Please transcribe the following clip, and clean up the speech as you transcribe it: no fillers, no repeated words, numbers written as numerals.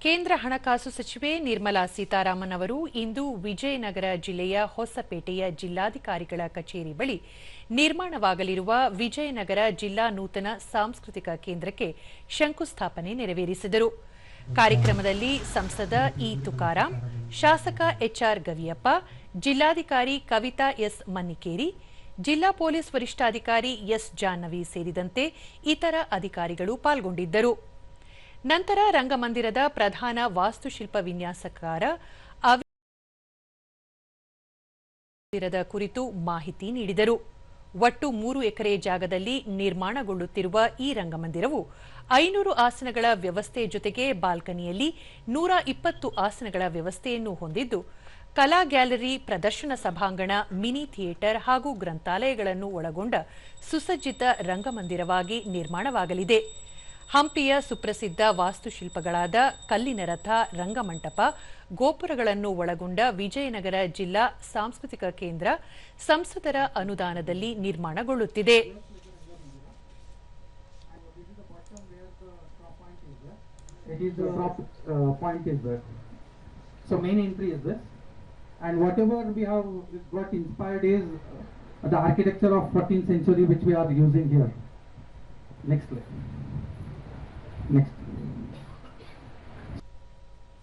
ಕೇಂದ್ರ ಹಣಕಾಸು ಸಚಿವೆ ನಿರ್ಮಲಾ ಸೀತಾರಾಮನ್ ಅವರು ಇಂದು ವಿಜಯನಗರ ಜಿಲ್ಲೆಯ ಹೊಸಪೇಟೆಯ ಜಿಲ್ಲಾಧಿಕಾರಿಗಳ ಕಚೇರಿ ಬಳಿ ನಿರ್ಮಾಣವಾಗಲಿರುವ ವಿಜಯನಗರ ಜಿಲ್ಲಾ ನೂತನ ಸಾಂಸ್ಕೃತಿಕ ಕೇಂದ್ರಕ್ಕೆ ಶಂಕುಸ್ಥಾಪನೆ ನೆರವೇರಿಸಿದರು. ಕಾರ್ಯಕ್ರಮದಲ್ಲಿ ಸಂಸದ ಇ ತುಕಾರಾಂ, ಶಾಸಕ ಎಚ್ಆರ್ ಗವಿಯಪ್ಪ, ಜಿಲ್ಲಾಧಿಕಾರಿ ಕವಿತಾ ಎಸ್ ಮನ್ನಿಕೇರಿ, ಜಿಲ್ಲಾ ಪೊಲೀಸ್ ವರಿಷ್ಠಾಧಿಕಾರಿ ಎಸ್ ಜಾಹ್ನವಿ ಸೇರಿದಂತೆ ಇತರ ಅಧಿಕಾರಿಗಳು ಪಾಲ್ಗೊಂಡಿದ್ದರು. ನಂತರ ರಂಗಮಂದಿರದ ಪ್ರಧಾನ ವಾಸ್ತುಶಿಲ್ಪ ವಿನ್ಯಾಸಕಾರ ಮಂದಿರದ ಕುರಿತು ಮಾಹಿತಿ ನೀಡಿದರು. ಒಟ್ಟು 3 ಎಕರೆ ಜಾಗದಲ್ಲಿ ನಿರ್ಮಾಣಗೊಳ್ಳುತ್ತಿರುವ ಈ ರಂಗಮಂದಿರವು 500 ಆಸನಗಳ ವ್ಯವಸ್ಥೆ ಜೊತೆಗೆ ಬಾಲ್ಕನಿಯಲ್ಲಿ 120 ಆಸನಗಳ ವ್ಯವಸ್ಥೆಯನ್ನು ಹೊಂದಿದ್ದು, ಕಲಾ ಗ್ಯಾಲರಿ, ಪ್ರದರ್ಶನ ಸಭಾಂಗಣ, ಮಿನಿ ಥಿಯೇಟರ್ ಹಾಗೂ ಗ್ರಂಥಾಲಯಗಳನ್ನು ಒಳಗೊಂಡ ಸುಸಜ್ಜಿತ ರಂಗಮಂದಿರವಾಗಿ ನಿರ್ಮಾಣವಾಗಲಿದೆ. ಹಂಪಿಯ ಸುಪ್ರಸಿದ್ಧ ವಾಸ್ತುಶಿಲ್ಪಗಳಾದ ಕಲ್ಲಿನ ರಥ, ರಂಗಮಂಟಪ, ಗೋಪುರಗಳನ್ನು ಒಳಗೊಂಡ ವಿಜಯನಗರ ಜಿಲ್ಲಾ ಸಾಂಸ್ಕೃತಿಕ ಕೇಂದ್ರ ಸಂಸದರ ಅನುದಾನದಲ್ಲಿ ನಿರ್ಮಾಣಗೊಳ್ಳುತ್ತಿದೆ. And whatever we have got inspired is the architecture of 14th century which we are using here. Next slide. Next.